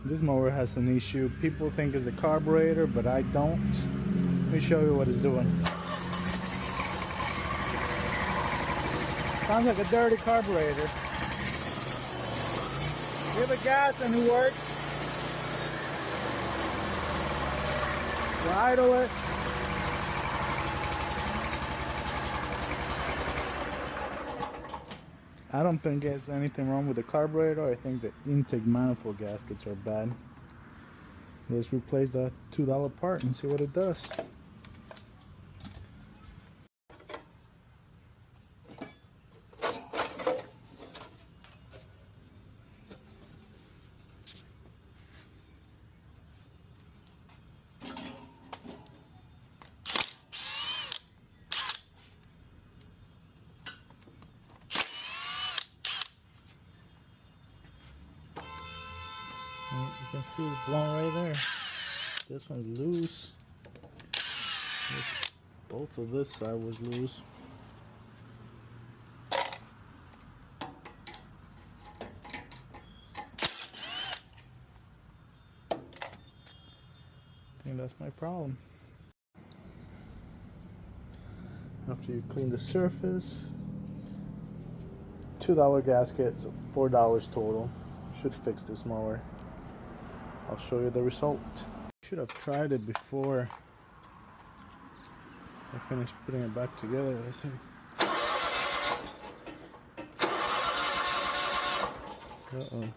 This mower has an issue. People think it's a carburetor, but I don't. Let me show you what it's doing. Sounds like a dirty carburetor. Give it gas and it works. You idle it. I don't think there's anything wrong with the carburetor. I think the intake manifold gaskets are bad. Let's replace that $2 part and see what it does. You can see it blown right there. This one's loose. Both of this side was loose. I think that's my problem. After you clean the surface, $2 gasket, so $4 total. Should fix this mower. I'll show you the result. Should have tried it before I finished putting it back together. Let's see. Uh-oh.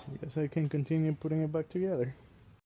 I guess I can continue putting it back together.